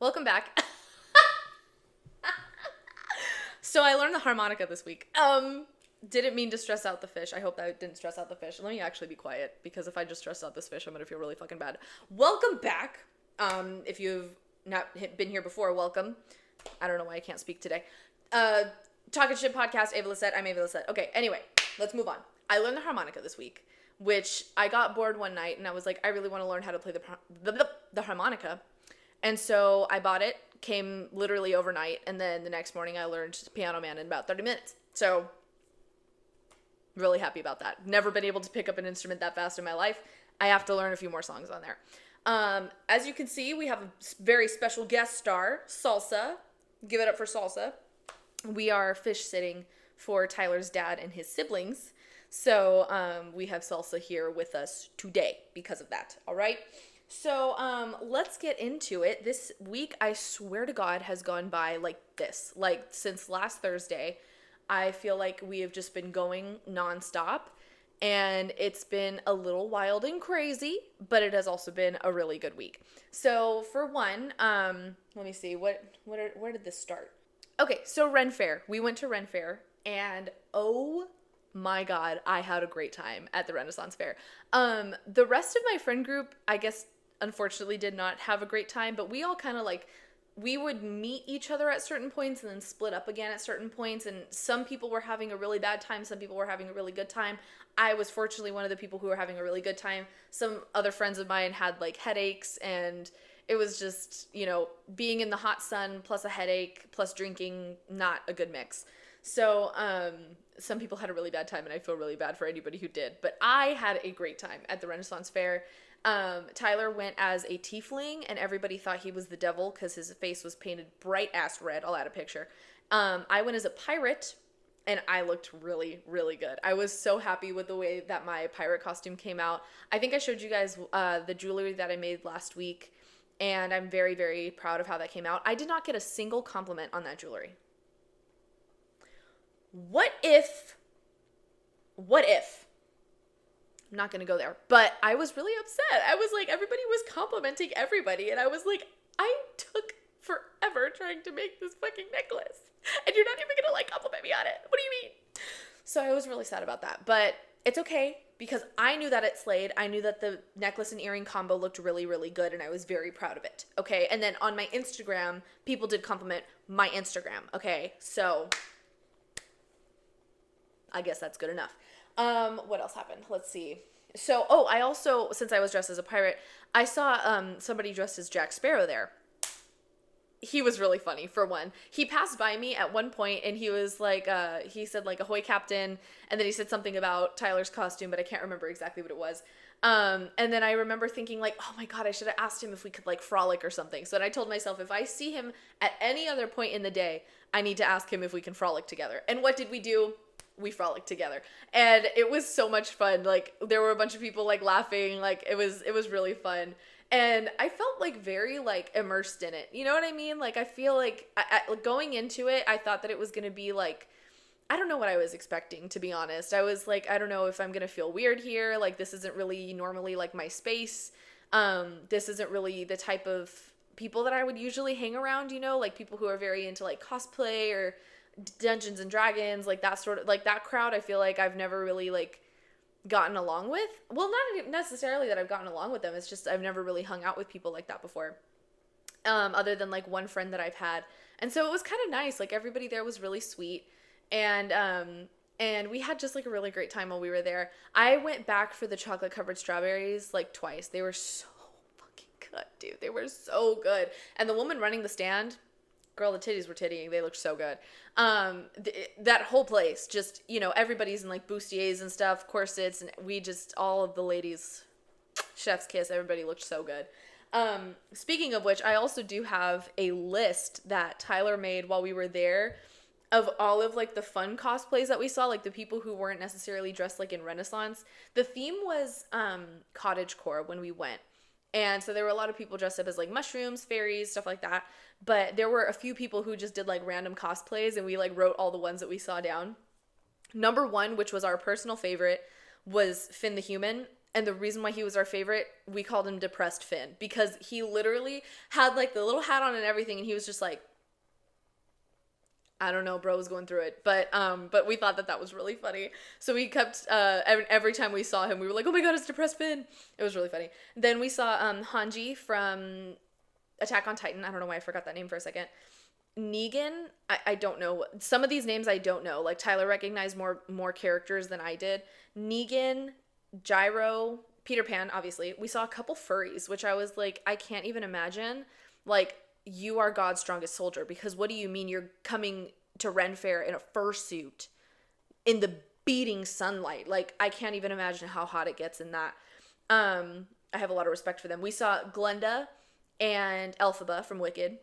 Welcome back. So I learned the harmonica this week. Didn't mean to stress out the fish. I hope that didn't stress out the fish. Let me actually be quiet, because if I just stress out this fish, I'm gonna feel really fucking bad. Welcome back. If you've not been here before, welcome. I don't know why I can't speak today. Talkin Shit podcast, Ava Lissette. I'm Ava Lissette. Okay, anyway, let's move on. I learned the harmonica this week, which I got bored one night, and I was like, I really want to learn how to play the harmonica. And so I bought it, came literally overnight, and then the next morning I learned Piano Man in about 30 minutes. So, really happy about that. Never been able to pick up an instrument that fast in my life. I have to learn a few more songs on there. As you can see, we have a very special guest star, Salsa. Give it up for Salsa. We are fish sitting for Tyler's dad and his siblings. So, we have Salsa here with us today because of that. All right? So, let's get into it. This week, I swear to God, has gone by like this. Like, since last Thursday, I feel like we have just been going nonstop. And it's been a little wild and crazy, but it has also been a really good week. So, for one, let me see, where did this start? Okay, so Ren Fair. We went to Ren Fair, and oh my God, I had a great time at the Renaissance Fair. The rest of my friend group, I guess, unfortunately did not have a great time, but we all kind of like, we would meet each other at certain points and then split up again at certain points, and some people were having a really bad time, some people were having a really good time. I was fortunately one of the people who were having a really good time. Some other friends of mine had like headaches, and it was just, you know, being in the hot sun plus a headache plus drinking, not a good mix. So, some people had a really bad time, and I feel really bad for anybody who did, but I had a great time at the Renaissance Fair. Tyler went as a tiefling, and everybody thought he was the devil because his face was painted bright ass red. I'll add a picture. I went as a pirate, and I looked really, really good. I was so happy with the way that my pirate costume came out. I think I showed you guys the jewelry that I made last week, and I'm very, very proud of how that came out. I did not get a single compliment on that jewelry. What if I'm not going to go there, but I was really upset. I was like, everybody was complimenting everybody, and I was like, I took forever trying to make this fucking necklace, and you're not even going to like compliment me on it. What do you mean? So I was really sad about that, but it's okay because I knew that it slayed. I knew that the necklace and earring combo looked really, really good, and I was very proud of it. Okay. And then on my Instagram, people did compliment my Instagram. Okay. So I guess that's good enough. What else happened? Let's see. So, I also, since I was dressed as a pirate, I saw, somebody dressed as Jack Sparrow there. He was really funny, for one. He passed by me at one point, and he was like, he said like, ahoy, Captain, and then he said something about Tyler's costume, but I can't remember exactly what it was. And then I remember thinking like, oh my God, I should have asked him if we could like frolic or something. So then I told myself, if I see him at any other point in the day, I need to ask him if we can frolic together. And what did we do? We frolicked together, and it was so much fun. Like, there were a bunch of people like laughing, like it was really fun, and I felt like very like immersed in it, you know what I mean? Like, I feel like going into it, I thought that it was gonna be like, I don't know what I was expecting, to be honest. I was like, I don't know if I'm gonna feel weird here, like this isn't really normally like my space. This isn't really the type of people that I would usually hang around, you know, like people who are very into like cosplay or Dungeons and Dragons, like that sort of, like that crowd. I feel like I've never really like gotten along with. Well, not necessarily that I've gotten along with them, it's just I've never really hung out with people like that before, other than like one friend that I've had. And so it was kind of nice. Like, everybody there was really sweet, and we had just like a really great time while we were there. I went back for the chocolate covered strawberries like twice. They were so fucking good, dude. They were so good. And the woman running the stand, girl, the titties were tittying. They looked so good. That whole place, just, you know, everybody's in like bustiers and stuff, corsets, and we just, all of the ladies, chef's kiss, everybody looked so good. Speaking of which, I also do have a list that Tyler made while we were there of all of like the fun cosplays that we saw, like the people who weren't necessarily dressed like in Renaissance. The theme was cottagecore when we went. And so there were a lot of people dressed up as like mushrooms, fairies, stuff like that. But there were a few people who just did like random cosplays, and we like wrote all the ones that we saw down. Number one, which was our personal favorite, was Finn the Human. And the reason why he was our favorite, we called him Depressed Finn, because he literally had like the little hat on and everything, and he was just like, I don't know, bro was going through it, but we thought that was really funny. So we kept every time we saw him, we were like, oh my god, it's Depressed Finn. It was really funny. Then we saw Hanji from Attack on Titan. I don't know why I forgot that name for a second. Negan, I don't know. Some of these names I don't know. Like Tyler recognized more characters than I did. Negan, Gyro, Peter Pan, obviously. We saw a couple furries, which I was like, I can't even imagine. Like, you are God's strongest soldier, because what do you mean you're coming to Ren Fair in a fursuit in the beating sunlight? Like, I can't even imagine how hot it gets in that. I have a lot of respect for them. We saw Glenda and Elphaba from Wicked.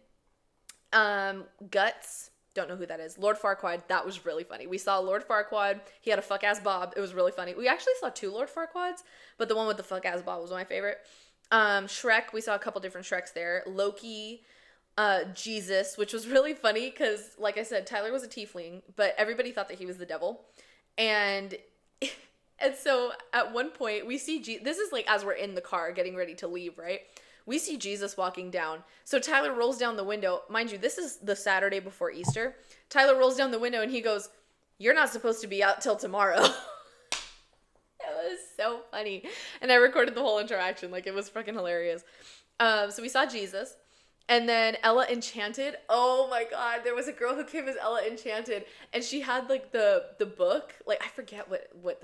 Guts, don't know who that is. Lord Farquaad, that was really funny. We saw Lord Farquaad. He had a fuck-ass bob. It was really funny. We actually saw 2 Lord Farquaads, but the one with the fuck-ass bob was my favorite. Shrek, we saw a couple different Shreks there. Loki, Jesus, which was really funny because, like I said, Tyler was a tiefling, but everybody thought that he was the devil. And so at one point we see this is like as we're in the car getting ready to leave, right? We see Jesus walking down. So Tyler rolls down the window. Mind you, this is the Saturday before Easter. Tyler rolls down the window and he goes, "You're not supposed to be out till tomorrow." It was so funny. And I recorded the whole interaction. Like, it was fucking hilarious. So we saw Jesus. And then Ella Enchanted. Oh my god, there was a girl who came as Ella Enchanted, and she had like the book. Like, I forget what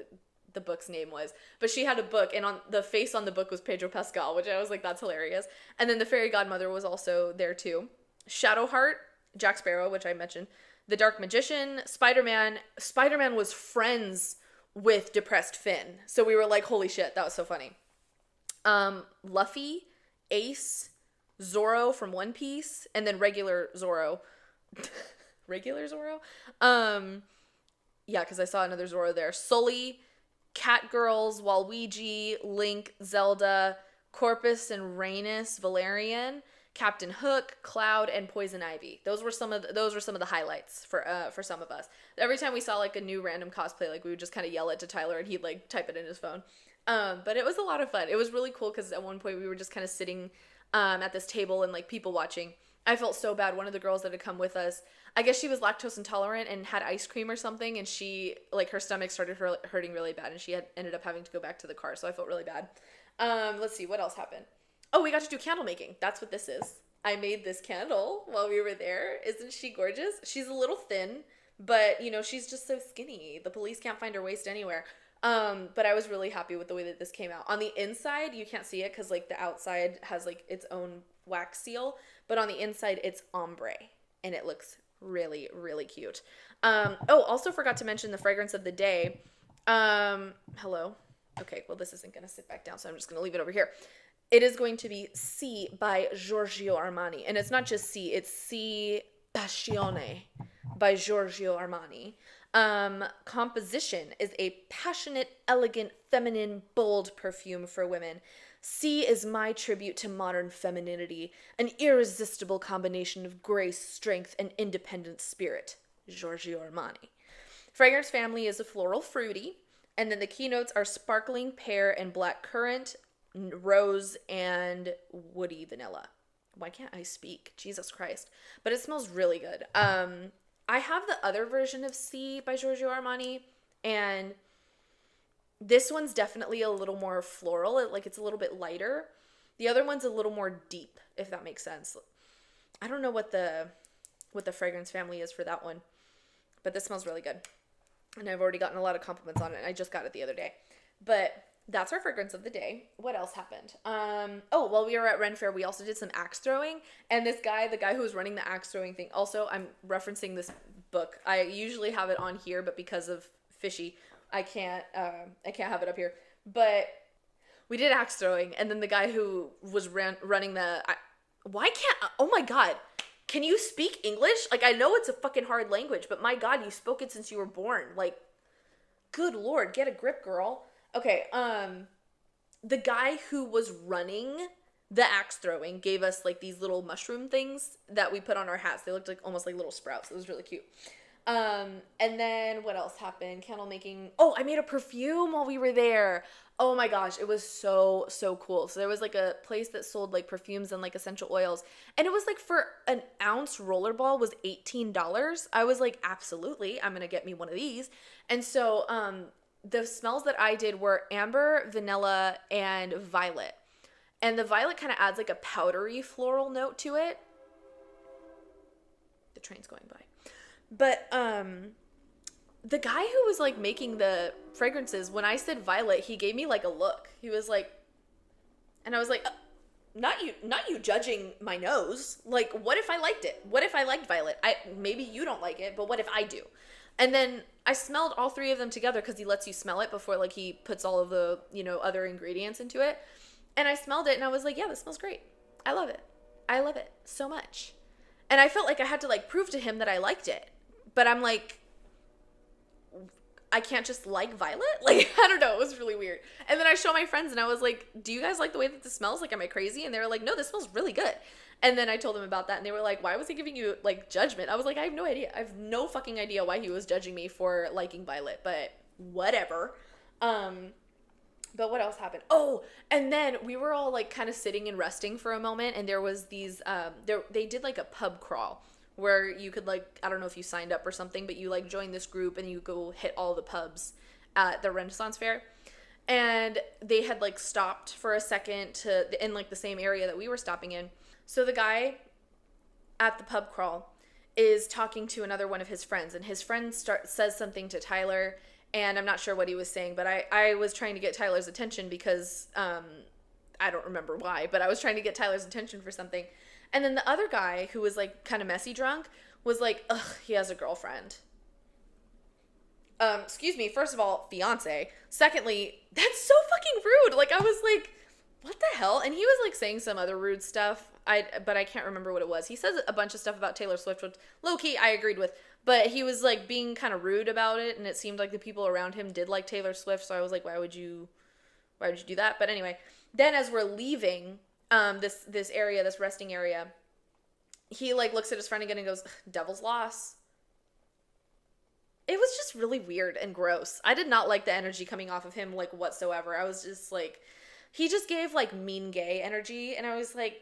the book's name was, but she had a book, and on the face on the book was Pedro Pascal, which I was like, that's hilarious. And then the fairy godmother was also there too. Shadowheart, Jack Sparrow, which I mentioned, the Dark Magician, Spider-Man. Spider-Man was friends with Depressed Finn, so we were like, holy shit, that was so funny. Luffy, Ace, Zoro from One Piece, and then regular Zoro. Regular Zoro? Yeah, because I saw another Zoro there. Sully, Catgirls, Waluigi, Link, Zelda, Corpus and Rhaenys, Valerian, Captain Hook, Cloud, and Poison Ivy. Those were some of the highlights for some of us. Every time we saw like a new random cosplay, like we would just kind of yell it to Tyler and he'd like type it in his phone. But it was a lot of fun. It was really cool because at one point we were just kind of sitting at this table and like people watching. I felt so bad. One of the girls that had come with us, I guess she was lactose intolerant and had ice cream or something, and she, like, her stomach started hurting really bad, and she ended up having to go back to the car, so I felt really bad. Let's see, what else happened? Oh, we got to do candle making. That's what this is. I made this candle while we were there. Isn't she gorgeous? She's a little thin, but, you know, she's just so skinny. The police can't find her waist anywhere. But I was really happy with the way that this came out. On the inside, you can't see it because, like, the outside has, like, its own wax seal, but on the inside, it's ombre, and it looks really, really cute. Also forgot to mention the fragrance of the day. Hello. Okay, well, this isn't going to sit back down, so I'm just going to leave it over here. It is going to be C by Giorgio Armani, and it's not just C, it's C Passione by Giorgio Armani. Composition is a passionate, elegant, feminine, bold perfume for women. C is my tribute to modern femininity, an irresistible combination of grace, strength, and independent spirit. Giorgio Armani. Fragrance family is a floral fruity, and then the keynotes are sparkling pear and black currant, rose, and woody vanilla. Why can't I speak? Jesus Christ. But it smells really good. I have the other version of C by Giorgio Armani, and this one's definitely a little more floral. It's a little bit lighter. The other one's a little more deep, if that makes sense. I don't know what the fragrance family is for that one, but this smells really good. And I've already gotten a lot of compliments on it. I just got it the other day. But that's our fragrance of the day. What else happened? While we were at Ren Fair, we also did some axe throwing. And the guy who was running the axe throwing thing, also, I'm referencing this book. I usually have it on here, but because of Fishy, I can't have it up here. But we did axe throwing, and then the guy who was running oh my god, can you speak English? Like, I know it's a fucking hard language, but my god, you spoke it since you were born. Like, good lord, get a grip, girl. Okay, the guy who was running the axe throwing gave us, like, these little mushroom things that we put on our hats. They looked like almost like little sprouts. It was really cute. And then what else happened? Candle making. Oh, I made a perfume while we were there. Oh my gosh, it was so cool. So there was like a place that sold like perfumes and like essential oils, and it was like for an ounce rollerball was $18. I was like, absolutely, I'm gonna get me one of these. And so the smells that I did were amber, vanilla, and violet. And the violet kind of adds like a powdery floral note to it. The train's going by. But the guy who was like making the fragrances, when I said violet, he gave me like a look. He was like, and I was like, not you judging my nose. Like, what if I liked it? What if I liked violet? Maybe you don't like it, but what if I do? And then I smelled all three of them together because he lets you smell it before like he puts all of the, other ingredients into it. And I smelled it and I was like, yeah, this smells great. I love it. I love it so much. And I felt like I had to like prove to him that I liked it. But I'm like, I can't just like violet? Like, I don't know. It was really weird. And then I show my friends and I was like, do you guys like the way that this smells? Like, am I crazy? And they were like, no, this smells really good. And then I told them about that and they were like, why was he giving you like judgment? I was like, I have no idea. I have no fucking idea why he was judging me for liking violet, but whatever. But what else happened? Oh, and then we were all like kind of sitting and resting for a moment, and there was these they did like a pub crawl where you could like, I don't know if you signed up or something, but you like join this group and you go hit all the pubs at the Renaissance Fair. And they had like stopped for a second in like the same area that we were stopping in. So the guy at the pub crawl is talking to another one of his friends, and his friend says something to Tyler, and I'm not sure what he was saying, but I was trying to get Tyler's attention because I don't remember why, but I was trying to get Tyler's attention for something. And then the other guy, who was like kind of messy drunk, was like, ugh, he has a girlfriend. Excuse me, first of all, fiance. Secondly, that's so fucking rude. Like, I was like, what the hell? And he was like saying some other rude stuff, but I can't remember what it was. He says a bunch of stuff about Taylor Swift, which low-key I agreed with, but he was like being kind of rude about it, and it seemed like the people around him did like Taylor Swift, so I was like, why would you do that? But anyway, then as we're leaving this area, this resting area, he like looks at his friend again and goes, devil's loss. It was just really weird and gross. I did not like the energy coming off of him like whatsoever. I was just like, he just gave like mean gay energy, and I was like,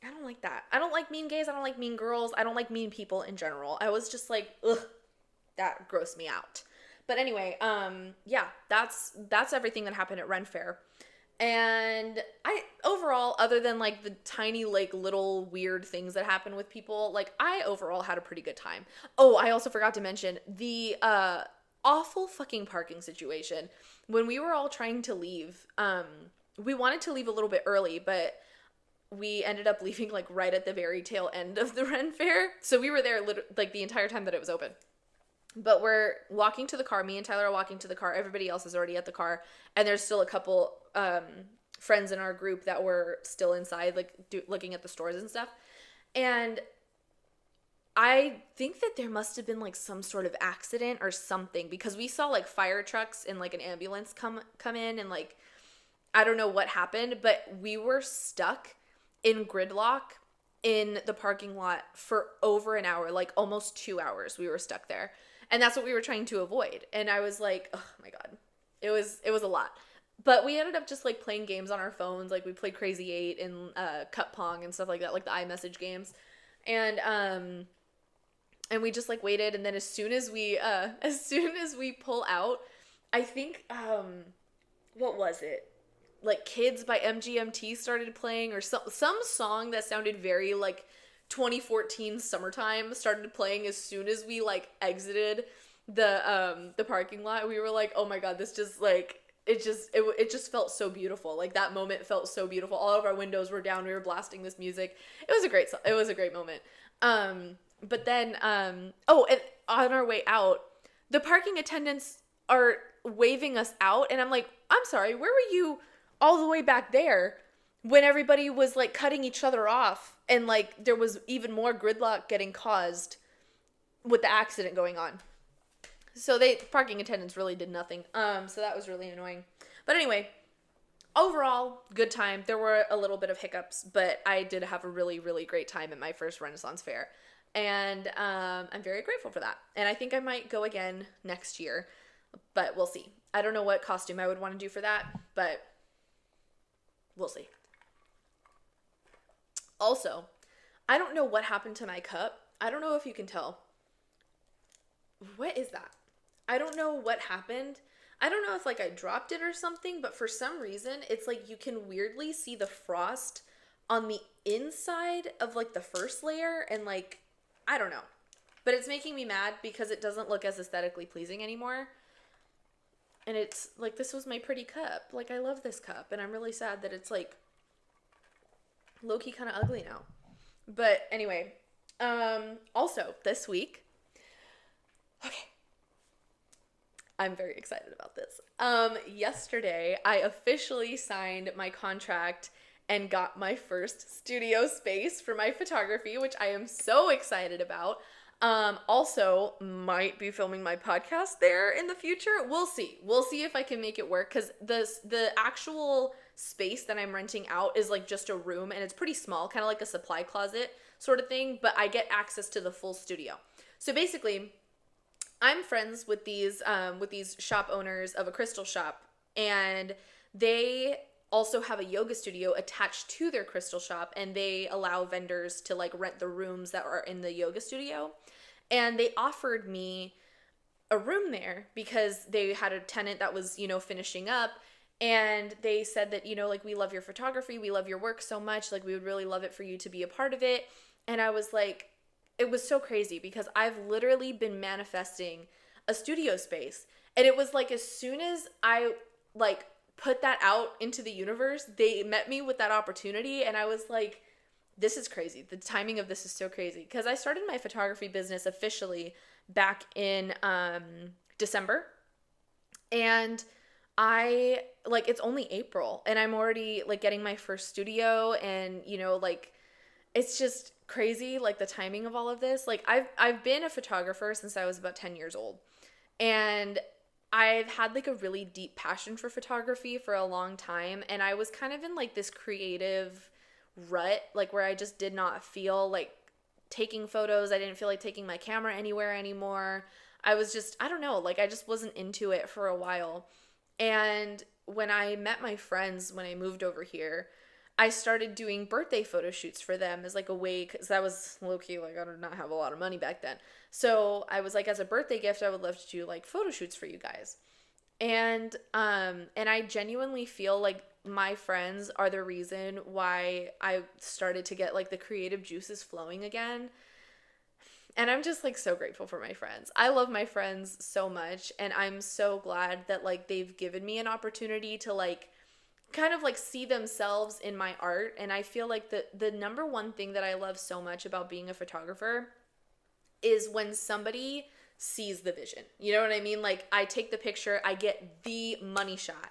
I don't like that. I don't like mean gays. I don't like mean girls. I don't like mean people in general. I was just like, ugh, that grossed me out. But anyway, yeah, that's everything that happened at Ren Fair. And I overall, other than like the tiny like little weird things that happen with people, like I overall had a pretty good time. Oh, I also forgot to mention the awful fucking parking situation. When we were all trying to leave, we wanted to leave a little bit early, but we ended up leaving like right at the very tail end of the Ren Fair. So we were there like the entire time that it was open. But we're walking to the car. Me and Tyler are walking to the car. Everybody else is already at the car. And there's still a couple friends in our group that were still inside, like looking at the stores and stuff. And I think that there must have been like some sort of accident or something, because we saw like fire trucks and like an ambulance come in, and like I don't know what happened, but we were stuck in gridlock in the parking lot for over an hour, like almost 2 hours we were stuck there. And that's what we were trying to avoid. And I was like, oh my God, it was a lot. But we ended up just like playing games on our phones. Like we played Crazy 8 and Cup Pong and stuff like that, like the iMessage games. And we just like waited. And then as soon as we pull out, I think, what was it? Like Kids by MGMT started playing, or some song that sounded very like 2014 summertime started playing as soon as we like exited the parking lot. We were like, oh my God, this just like it just felt so beautiful. Like that moment felt so beautiful. All of our windows were down. We were blasting this music. It was a great moment. But then and on our way out, the parking attendants are waving us out, and I'm like, I'm sorry, where were you all the way back there when everybody was like cutting each other off, and like there was even more gridlock getting caused with the accident going on? So parking attendants really did nothing. So that was really annoying. But anyway, overall, good time. There were a little bit of hiccups, but I did have a really, really great time at my first Renaissance Fair. And I'm very grateful for that. And I think I might go again next year. but we'll see. I don't know what costume I would want to do for that, but we'll see. Also, I don't know what happened to my cup. I don't know if you can tell. What is that? I don't know what happened. I don't know if like I dropped it or something, but for some reason, it's like you can weirdly see the frost on the inside of like the first layer, and like, I don't know. But it's making me mad because it doesn't look as aesthetically pleasing anymore. And it's like, this was my pretty cup. Like, I love this cup, and I'm really sad that it's like low-key kind of ugly now. But anyway, also this week, okay, I'm very excited about this. Yesterday, I officially signed my contract and got my first studio space for my photography, which I am so excited about. Also might be filming my podcast there in the future. We'll see. We'll see if I can make it work, because the actual space that I'm renting out is like just a room, and it's pretty small, kind of like a supply closet sort of thing, but I get access to the full studio. So basically, I'm friends with these shop owners of a crystal shop, and they also have a yoga studio attached to their crystal shop, and they allow vendors to like rent the rooms that are in the yoga studio. And they offered me a room there because they had a tenant that was, finishing up, and they said that, like, we love your photography, we love your work so much, like, we would really love it for you to be a part of it. And I was like, it was so crazy because I've literally been manifesting a studio space. And it was like, as soon as I like put that out into the universe, they met me with that opportunity. And I was like, this is crazy. The timing of this is so crazy, because I started my photography business officially back in December. And it's only April, and I'm already like getting my first studio, and it's just crazy, like the timing of all of this. Like I've been a photographer since I was about 10 years old, and I've had like a really deep passion for photography for a long time, and I was kind of in like this creative rut, like where I just did not feel like taking photos. I didn't feel like taking my camera anywhere anymore. I was just, I don't know, like I just wasn't into it for a while. And when I met my friends when I moved over here, I started doing birthday photo shoots for them as like a way, because that was low-key, like I did not have a lot of money back then. So I was like, as a birthday gift, I would love to do like photo shoots for you guys. And I genuinely feel like my friends are the reason why I started to get like the creative juices flowing again. And I'm just like so grateful for my friends. I love my friends so much, and I'm so glad that like they've given me an opportunity to like kind of like see themselves in my art. And I feel like the number one thing that I love so much about being a photographer is when somebody sees the vision. You know what I mean? Like I take the picture, I get the money shot,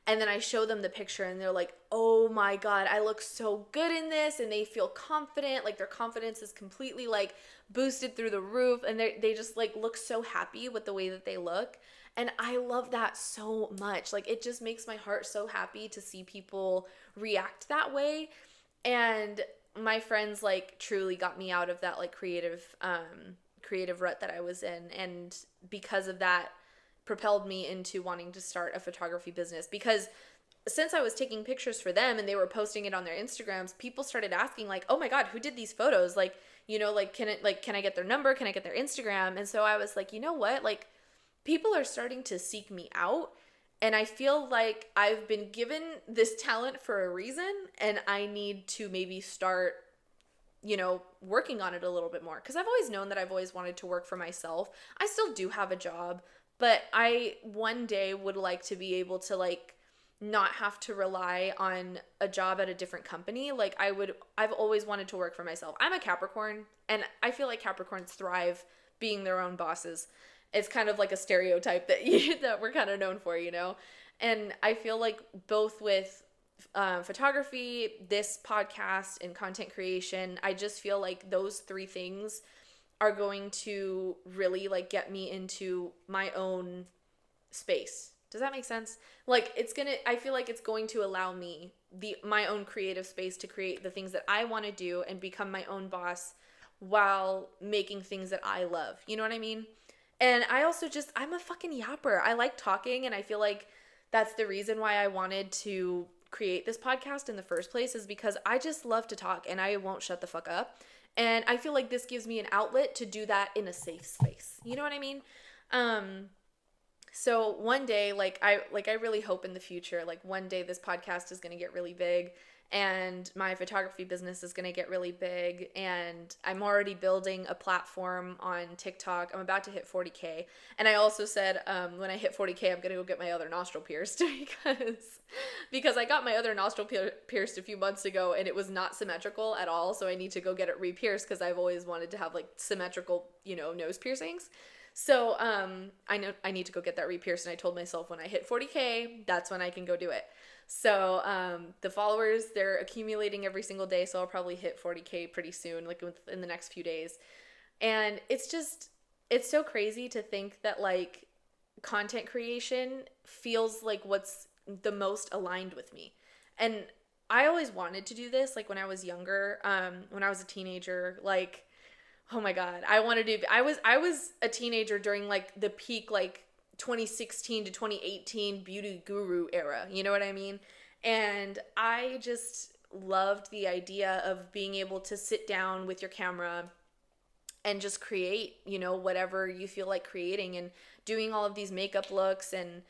and then I show them the picture, and they're like, oh my God, I look so good in this. And they feel confident, like their confidence is completely like boosted through the roof, and they just like look so happy with the way that they look. And I love that so much. Like it just makes my heart so happy to see people react that way. And my friends like truly got me out of that like creative rut that I was in, and because of that propelled me into wanting to start a photography business. Because since I was taking pictures for them and they were posting it on their Instagrams, people started asking like, oh my God, who did these photos? Like, can I get their number? Can I get their Instagram? And so I was like, you know what? Like people are starting to seek me out, and I feel like I've been given this talent for a reason, and I need to maybe start working on it a little bit more. Because I've always known that I've always wanted to work for myself. I still do have a job, but I one day would like to be able to like not have to rely on a job at a different company. Like I've always wanted to work for myself. I'm a Capricorn, and I feel like Capricorns thrive being their own bosses. It's kind of like a stereotype that we're kind of known for, And I feel like both with photography, this podcast, and content creation, I just feel like those three things are going to really like get me into my own space. Does that make sense? Like I feel like it's going to allow me my own creative space to create the things that I want to do and become my own boss while making things that I love. You know what I mean? And I also just, I'm a fucking yapper. I like talking, and I feel like that's the reason why I wanted to create this podcast in the first place, is because I just love to talk and I won't shut the fuck up. And I feel like this gives me an outlet to do that in a safe space. You know what I mean? So one day, I really hope in the future, like one day this podcast is going to get really big, and my photography business is going to get really big, and I'm already building a platform on TikTok. I'm about to hit 40K. And I also said, when I hit 40K, I'm going to go get my other nostril pierced because I got my other nostril pierced a few months ago, and it was not symmetrical at all. So I need to go get it re-pierced, because I've always wanted to have like symmetrical, nose piercings. So I know I need to go get that re-pierced, and I told myself when I hit 40K, that's when I can go do it. So the followers, they're accumulating every single day, so I'll probably hit 40K pretty soon, like in the next few days. And it's so crazy to think that like content creation feels like what's the most aligned with me. And I always wanted to do this, like when I was younger, when I was a teenager, like, oh my God, I was a teenager during like the peak, like 2016 to 2018 beauty guru era. You know what I mean? And I just loved the idea of being able to sit down with your camera and just create, whatever you feel like creating, and doing all of these makeup looks and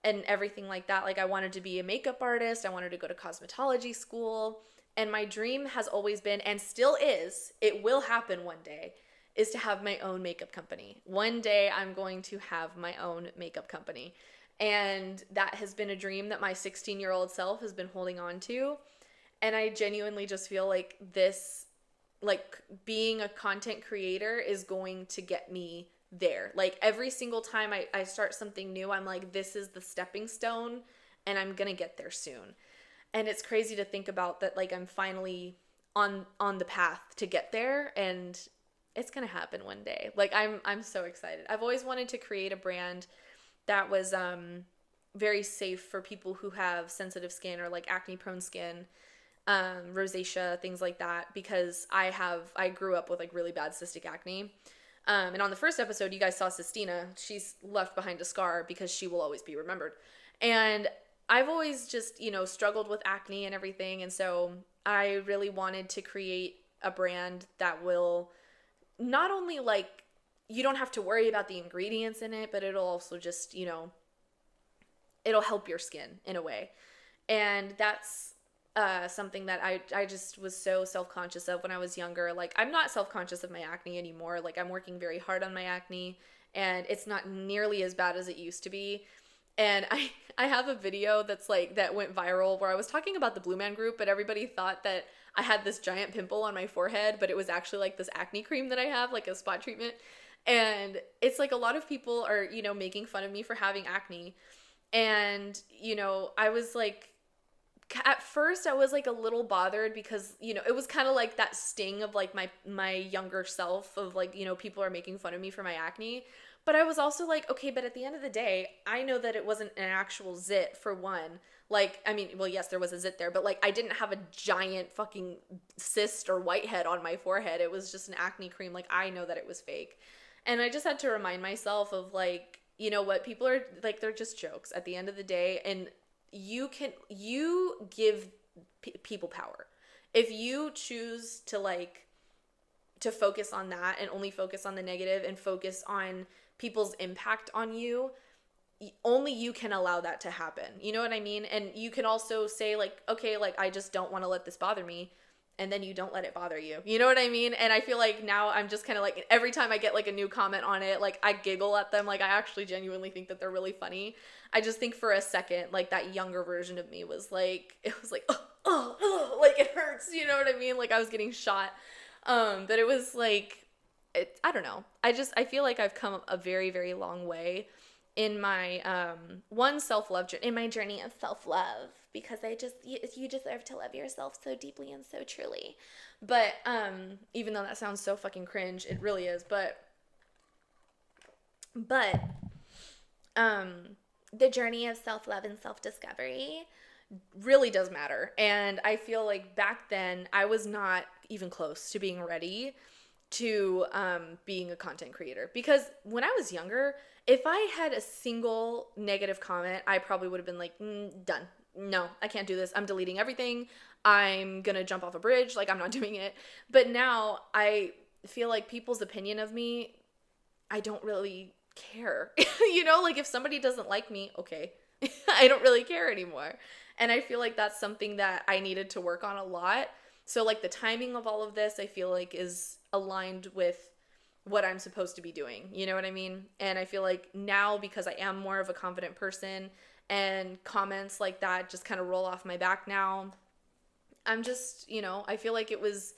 everything like that. Like I wanted to be a makeup artist. I wanted to go to cosmetology school. And my dream has always been, and still is, it will happen one day, is to have my own makeup company. One day I'm going to have my own makeup company. And that has been a dream that my 16-year-old self has been holding on to. And I genuinely just feel like this, like being a content creator is going to get me there. Like every single time I start something new, I'm like, this is the stepping stone, and I'm going to get there soon. And it's crazy to think about that, like I'm finally on the path to get there, and it's going to happen one day. Like I'm so excited. I've always wanted to create a brand that was very safe for people who have sensitive skin or like acne prone skin, rosacea, things like that, because I grew up with like really bad cystic acne. And on the first episode, you guys saw Sistina. She's left behind a scar because she will always be remembered. And I've always just, struggled with acne and everything. And so I really wanted to create a brand that will not only like, you don't have to worry about the ingredients in it, but it'll also just, it'll help your skin in a way. And that's something that I just was so self-conscious of when I was younger. Like I'm not self-conscious of my acne anymore. Like I'm working very hard on my acne, and it's not nearly as bad as it used to be. And I have a video that went viral where I was talking about the Blue Man Group, but everybody thought that I had this giant pimple on my forehead, but it was actually like this acne cream that I have, like a spot treatment. And it's like a lot of people are, making fun of me for having acne. And, I was like, at first I was like a little bothered because, it was kind of like that sting of like my younger self of like, people are making fun of me for my acne. But I was also like, okay, but at the end of the day, I know that it wasn't an actual zit, for one. Like, I mean, well, yes, there was a zit there, but like I didn't have a giant fucking cyst or whitehead on my forehead. It was just an acne cream. Like, I know that it was fake. And I just had to remind myself of like, what, people are like, they're just jokes at the end of the day. And you give people power. If you choose to focus on that and only focus on the negative and focus on people's impact on you, only you can allow that to happen. You know what I mean? And you can also say like, okay, like I just don't want to let this bother me. And then you don't let it bother you. You know what I mean? And I feel like now I'm just kind of like, every time I get like a new comment on it, like I giggle at them. Like I actually genuinely think that they're really funny. I just think for a second, like that younger version of me was like, it was like, like it hurts. You know what I mean? Like I was getting shot. But it was like, I don't know. I feel like I've come a very, very long way in my, in my journey of self-love, because you deserve to love yourself so deeply and so truly. But, even though that sounds so fucking cringe, it really is. But, the journey of self-love and self-discovery really does matter. And I feel like back then I was not even close to being ready. to being a content creator. Because when I was younger, if I had a single negative comment, I probably would have been like, done. No, I can't do this. I'm deleting everything. I'm gonna jump off a bridge. Like, I'm not doing it. But now I feel like people's opinion of me, I don't really care. You know, like if somebody doesn't like me, okay, I don't really care anymore. And I feel like that's something that I needed to work on a lot. So like the timing of all of this, I feel like is aligned with what I'm supposed to be doing. You know what I mean? And I feel like now, because I am more of a confident person and comments like that just kind of roll off my back now, I'm just, you know, I feel like it was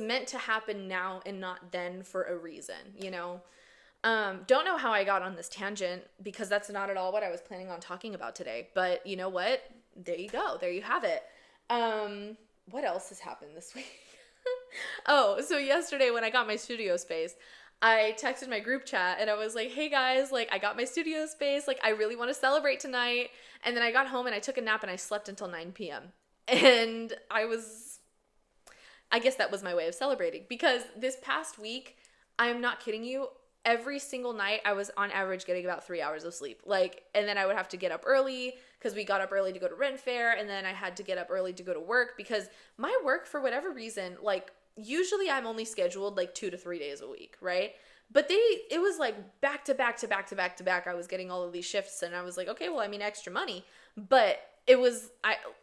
meant to happen now and not then for a reason, you know? Don't know how I got on this tangent, because that's not at all what I was planning on talking about today. But you know what? There you go. There you have it. What else has happened this week? Oh, so yesterday when I got my studio space, I texted my group chat and I was like, hey guys, like I got my studio space. Like I really want to celebrate tonight. And then I got home and I took a nap and I slept until 9 p.m. And I guess that was my way of celebrating, because this past week, I'm not kidding you, every single night I was on average getting about 3 hours of sleep. Like, and then I would have to get up early because we got up early to go to Renaissance Faire, and then I had to get up early to go to work because my work, for whatever reason, like usually I'm only scheduled like 2 to 3 days a week, right? But it was like back to back to back to back to back. I was getting all of these shifts and I was like, okay, well, I mean, extra money. But it was,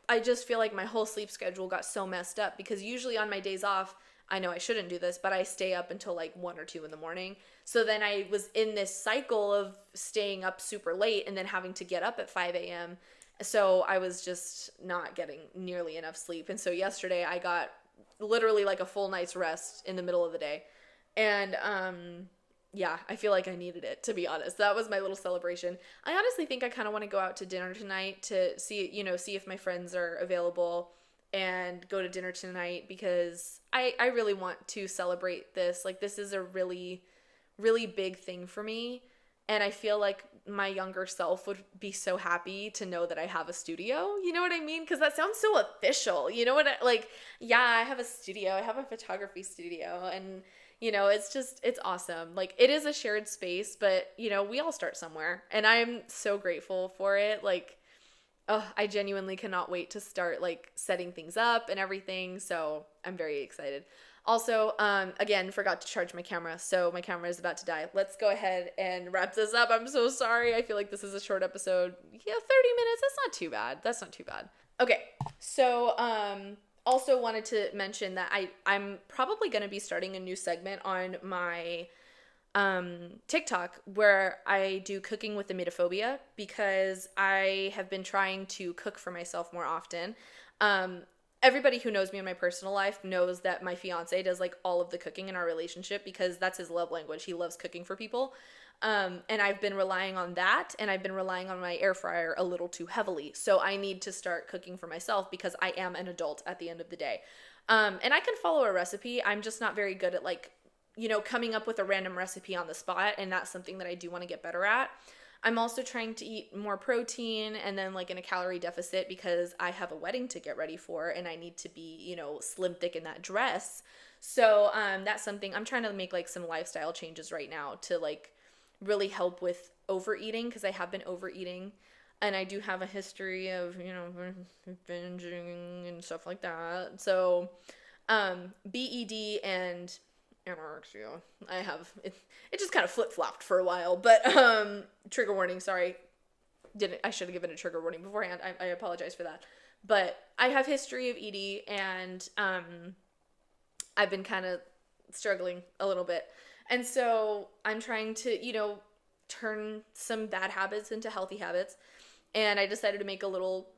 I just feel like my whole sleep schedule got so messed up, because usually on my days off, I know I shouldn't do this, but I stay up until like 1 or 2 in the morning. So then I was in this cycle of staying up super late and then having to get up at 5 a.m. So I was just not getting nearly enough sleep. And so yesterday I got literally like a full night's rest in the middle of the day. And yeah, I feel like I needed it, to be honest. That was my little celebration. I honestly think I kind of want to go out to dinner tonight to see if my friends are available and go to dinner tonight, because I really want to celebrate this. Like, this is a really, really big thing for me. And I feel like my younger self would be so happy to know that I have a studio. You know what I mean? Because that sounds so official. You know what yeah, I have a studio. I have a photography studio. And, you know, it's awesome. Like, it is a shared space, but, you know, we all start somewhere. And I'm so grateful for it. Like, oh, I genuinely cannot wait to start like setting things up and everything. So I'm very excited. Also, again, forgot to charge my camera, so my camera is about to die. Let's go ahead and wrap this up. I'm so sorry. I feel like this is a short episode. Yeah, 30 minutes. That's not too bad. That's not too bad. Okay, so also wanted to mention that I'm probably going to be starting a new segment on my TikTok where I do cooking with emetophobia, because I have been trying to cook for myself more often. Everybody who knows me in my personal life knows that my fiance does like all of the cooking in our relationship, because that's his love language. He loves cooking for people. And I've been relying on that, and I've been relying on my air fryer a little too heavily. So I need to start cooking for myself, because I am an adult at the end of the day. And I can follow a recipe. I'm just not very good at like, you know, coming up with a random recipe on the spot. And that's something that I do want to get better at. I'm also trying to eat more protein and then like in a calorie deficit, because I have a wedding to get ready for and I need to be, you know, slim thick in that dress. So that's something I'm trying to make, like some lifestyle changes right now to like really help with overeating, because I have been overeating and I do have a history of, you know, binging and stuff like that. So BED and anorexia. I have it just kind of flip-flopped for a while, but trigger warning, sorry. I should have given a trigger warning beforehand. I apologize for that. But I have history of ED, and I've been kind of struggling a little bit. And so I'm trying to, you know, turn some bad habits into healthy habits. And I decided to make a little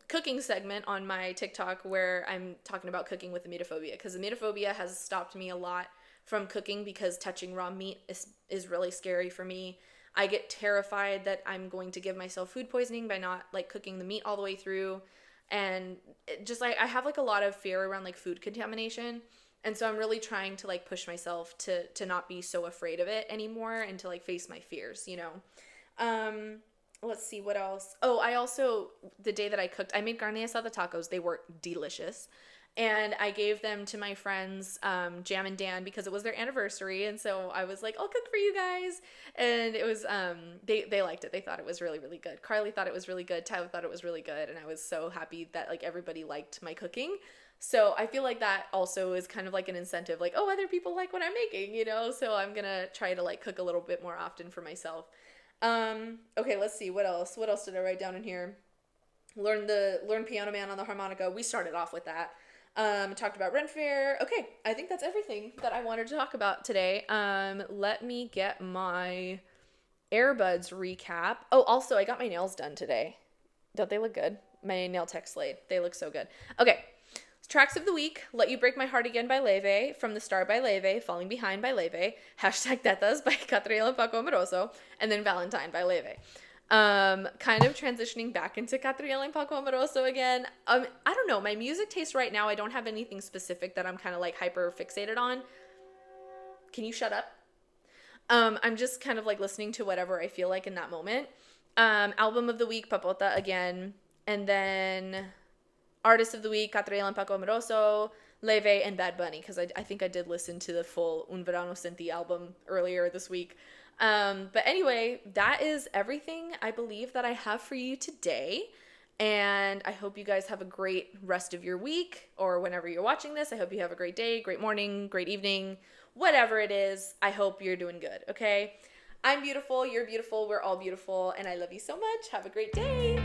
cooking segment on my TikTok where I'm talking about cooking with emetophobia, because emetophobia has stopped me a lot from cooking, because touching raw meat is really scary for me. I get terrified that I'm going to give myself food poisoning by not like cooking the meat all the way through. And just like, I have like a lot of fear around like food contamination. And so I'm really trying to like push myself to not be so afraid of it anymore, and to like face my fears, you know? Let's see what else. Oh, I also, the day that I cooked, I made carne asada tacos. They were delicious. And I gave them to my friends, Jam and Dan, because it was their anniversary. And so I was like, I'll cook for you guys. And it was, they liked it. They thought it was really, really good. Carly thought it was really good. Tyler thought it was really good. And I was so happy that like everybody liked my cooking. So I feel like that also is kind of like an incentive, like, oh, other people like what I'm making, you know? So I'm going to try to like cook a little bit more often for myself. Okay, let's see. What else? What else did I write down in here? Learn Piano Man on the harmonica. We started off with that. Talked about Renaissance Faire. Okay, I think that's everything that I wanted to talk about today. Let me get my earbuds recap. Oh, also, I got my nails done today. Don't they look good? My nail tech Slade. They look so good. Okay, tracks of the week: Let You Break My Heart Again by Leve, From the Star by Leve, Falling Behind by Leve, Hashtag Tetas by Catriel and Paco Amoroso, and then Valentine by Leve. Kind of transitioning back into Catriel and Paco Amoroso again. I don't know, my music taste right now, I don't have anything specific that I'm kind of like hyper fixated on. Can you shut up? I'm just kind of like listening to whatever I feel like in that moment. Album of the week, Papota again. And then artist of the week, Catriel and Paco Amoroso, Leve, and Bad Bunny, because I think I did listen to the full Un Verano Sin Ti album earlier this week. But anyway, that is everything I believe that I have for you today. And I hope you guys have a great rest of your week, or whenever you're watching this. I hope you have a great day, great morning, great evening, whatever it is. I hope you're doing good, okay? I'm beautiful, you're beautiful, we're all beautiful, and I love you so much. Have a great day.